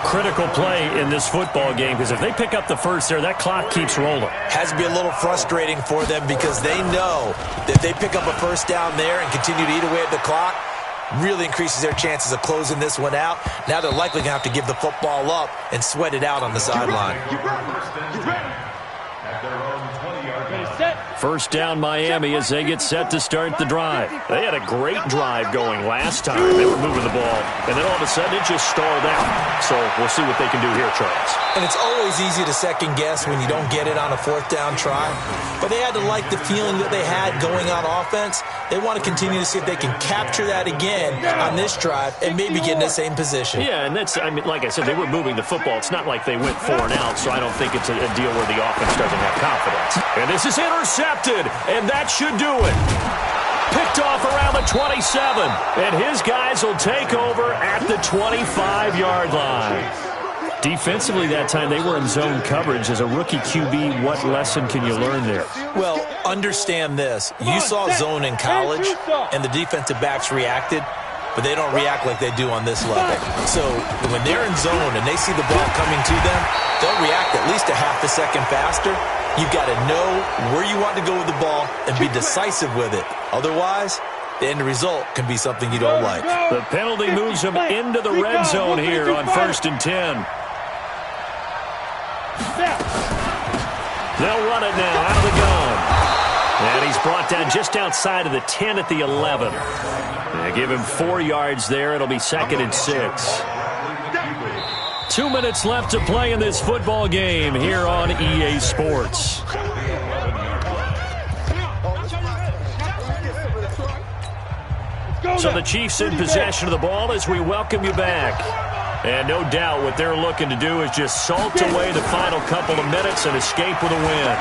Critical play in this football game because if they pick up the first there, that clock keeps rolling.
Has to be a little frustrating for them because they know that if they pick up a 1st down there and continue to eat away at the clock, really increases their chances of closing this one out. Now they're likely going to have to give the football up and sweat it out on the sideline.
1st down Miami as they get set to start the drive. They had a great drive going last time. They were moving the ball, and then all of a sudden it just stalled out. So we'll see what they can do here, Charles.
And it's always easy to second guess when you don't get it on a 4th down try. But they had to like the feeling that they had going on offense. They want to continue to see if they can capture that again on this drive and maybe get in the same position.
Yeah, and that's, I mean, like I said, they were moving the football. It's not like they went 4 and out, so I don't think it's a deal where the offense doesn't have confidence. And this is intercepted, and that should do it. Picked off around the 27, and his guys will take over at the 25-yard line. Defensively that time, they were in zone coverage. As a rookie QB, what lesson can you learn there?
Well, understand this. You saw zone in college, and the defensive backs reacted, but they don't react like they do on this level. So when they're in zone and they see the ball coming to them, they'll react at least a half a second faster. You've got to know where you want to go with the ball and be decisive with it. Otherwise, the end result can be something you don't like.
The penalty moves them into the red zone here on 1st and 10. They'll run it now out of the gun. And he's brought down just outside of the 10 at the 11. They give him 4 yards there. It'll be 2nd and 6. 2 minutes left to play in this football game here on EA Sports. So the Chiefs in possession of the ball as we welcome you back. And no doubt what they're looking to do is just salt away the final couple of minutes and escape with a win.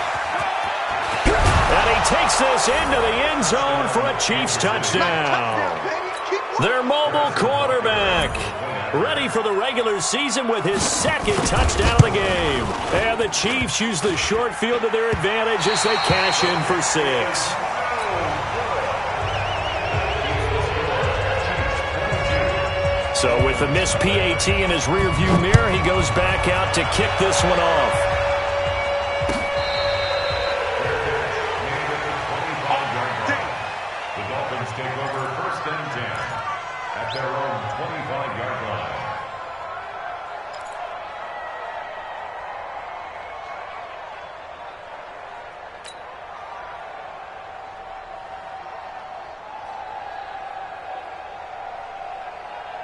And he takes this into the end zone for a Chiefs touchdown. Their mobile quarterback, ready for the regular season with his second touchdown of the game. And the Chiefs use the short field to their advantage as they cash in for 6. So with a missed PAT in his rearview mirror, he goes back out to kick this one off.
The Dolphins take over 1st and 10 at their own 25-yard line.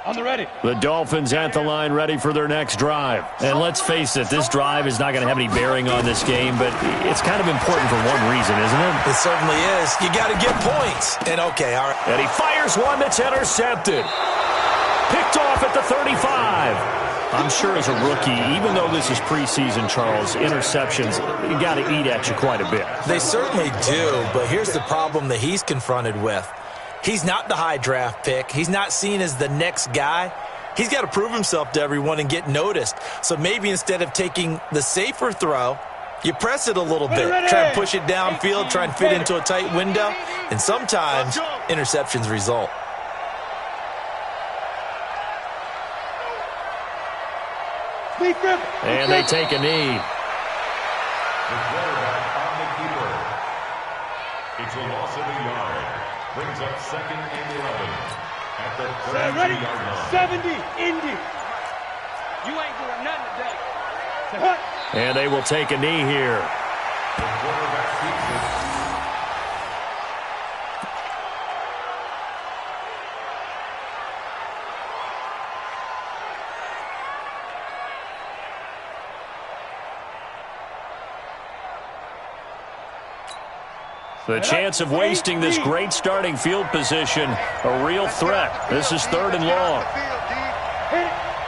On the ready.
The Dolphins at the line ready for their next drive. And let's face it, this drive is not going to have any bearing on this game, but it's kind of important for one reason, isn't it?
It certainly is. You got to get points. And okay, all right.
And he fires one that's intercepted. Picked off at the 35. I'm sure as a rookie, even though this is preseason, Charles, interceptions, you got to eat at you quite a bit.
They certainly do, but here's the problem that he's confronted with. He's not the high draft pick. He's not seen as the next guy. He's got to prove himself to everyone and get noticed. So maybe instead of taking the safer throw, you press it a little bit. Try and push it downfield, try and fit into a tight window. And sometimes interceptions result.
And they take a knee.
The quarterback on the keeper. It's a loss of a yard. Brings up 2nd and 11 at the 32-yard line.
70, Indy. You ain't doing nothing today.
And they will take a knee here.
The quarterback keeps it.
The chance of wasting this great starting field position, a real threat. This is 3rd and long.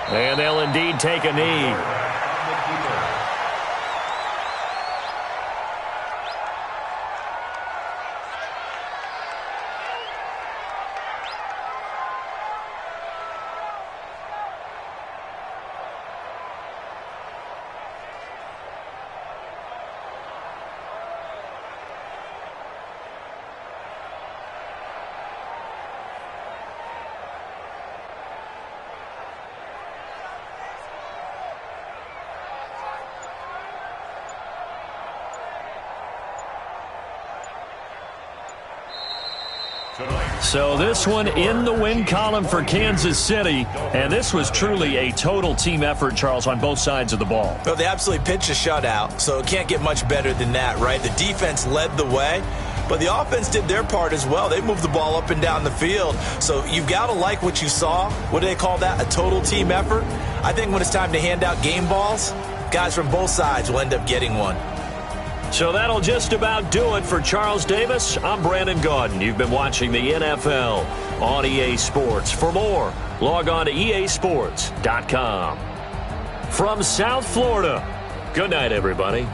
And they'll indeed take a knee. So this one in the win column for Kansas City, and this was truly a total team effort, Charles, on both sides of the ball.
Well, they absolutely pitched a shutout, so it can't get much better than that, right? The defense led the way, but the offense did their part as well. They moved the ball up and down the field, so you've got to like what you saw. What do they call that? A total team effort? I think when it's time to hand out game balls, guys from both sides will end up getting one.
So that'll just about do it for Charles Davis. I'm Brandon Gaudin. You've been watching the NFL on EA Sports. For more, log on to easports.com. From South Florida, good night, everybody.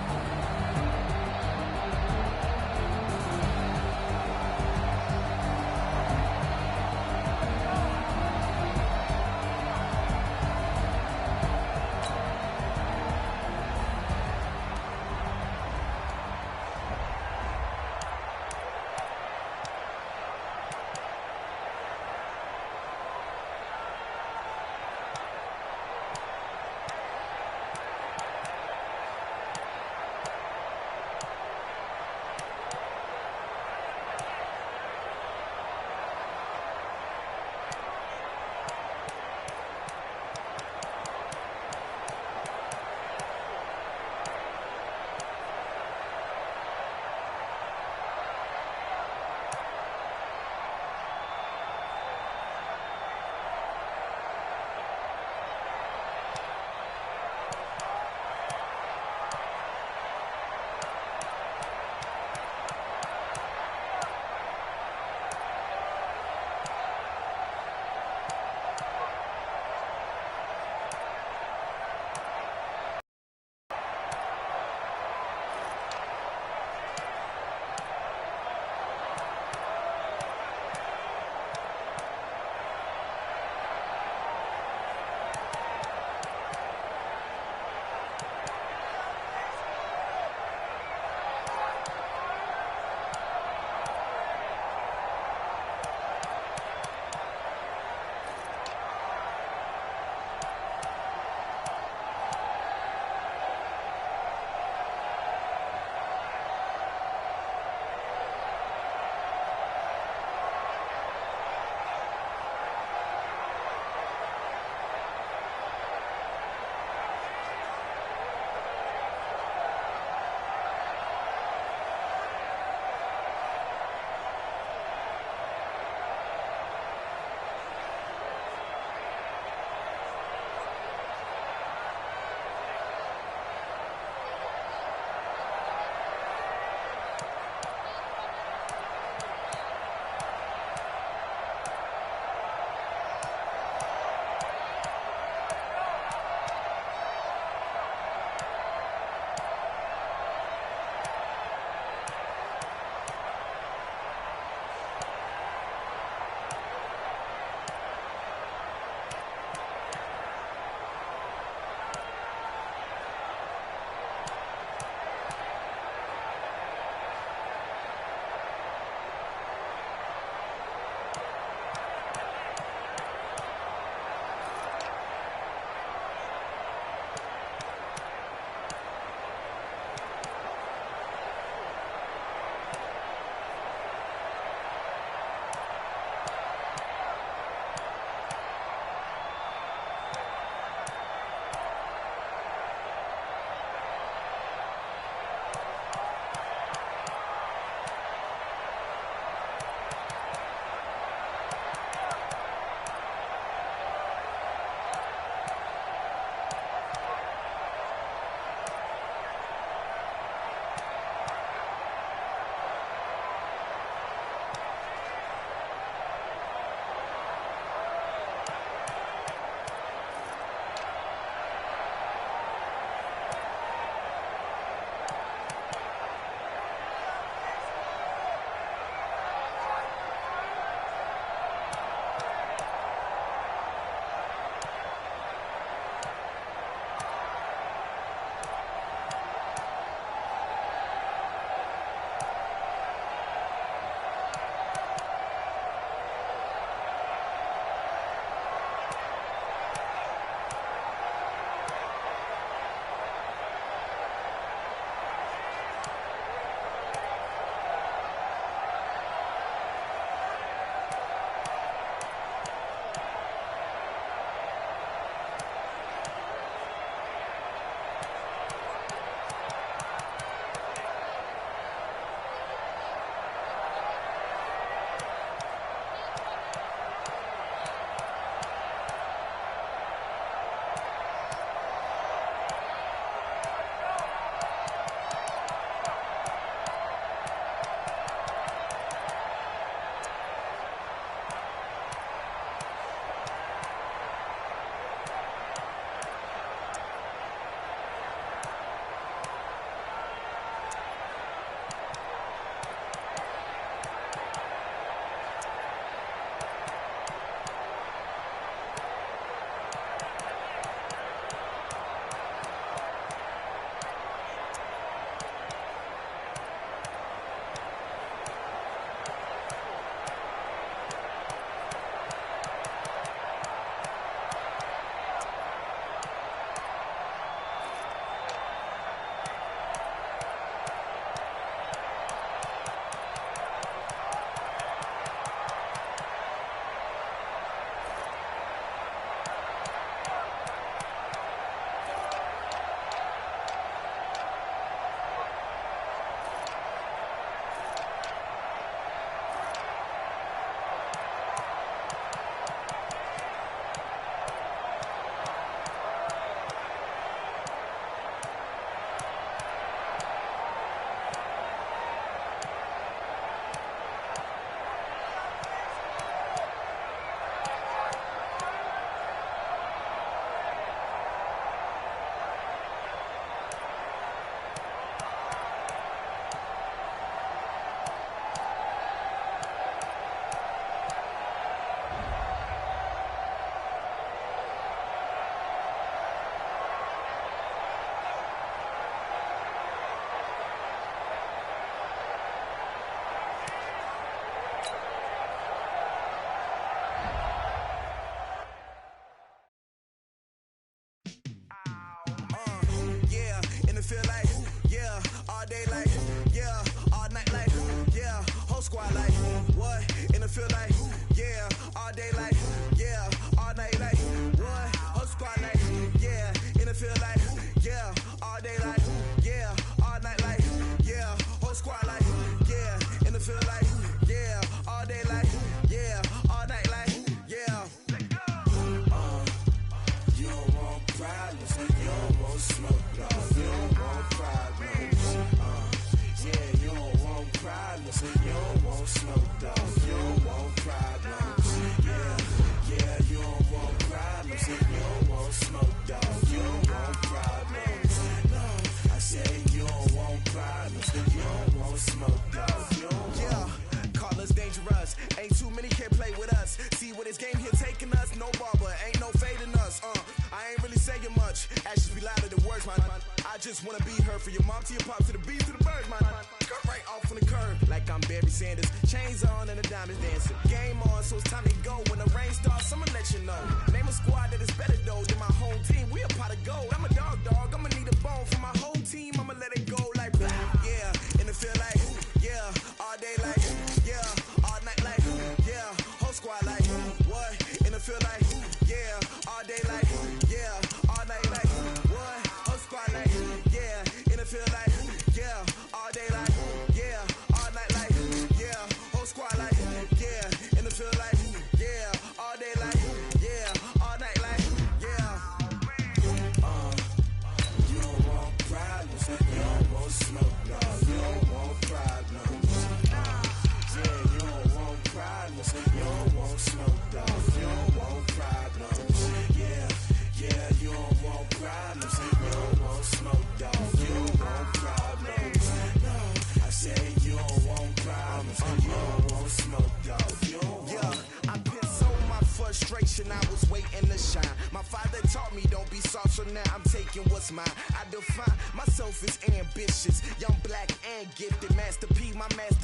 problems. You don't want smoke, dog. You don't want problems. Yeah, you don't want problems. You don't want smoke, dog. You don't want problems. No, I said you don't want problems. You don't want smoke, dog. You don't want. Call us dangerous. Ain't too many can play with us. See what this game here taking us. No barber, ain't no fading us. I ain't really saying much. Actions be louder than words, man. I just wanna be heard from your mom to your pop to the beat to the birds, man. Cut right off on the curb like I'm Barry Sanders. Chains on and the diamonds dancing. Game on, so it's time to go. When the rain starts, I'ma let you know. Name a squad that is better though than my home team. We a pot of gold. I'm a dog. I'ma need a bone for my whole team. I'ma let it go like blah. Yeah, and it feel like yeah, all day like yeah, all night like yeah, whole squad like what? And it feel like yeah, all day like yeah, all night like what? Whole squad like yeah, and it feel like yeah, all day like yeah, all night like yeah, whole squad like yeah, and it feel like yeah, all day like yeah, all night like yeah. You don't want problems, you don't want smoke, no, you don't want problems. Yeah, you don't want problems, you don't want smoke, dog. You don't want problems. Yeah, you don't want problems. You don't want smoke, dog. You don't want problems. No, I said you don't want problems. You don't want smoke, dog. You don't want. I been so my frustration, I was waiting to shine. My father taught me don't be soft, so now I'm taking what's mine. I define myself as ambitious, young, black, and gifted. Master P, my master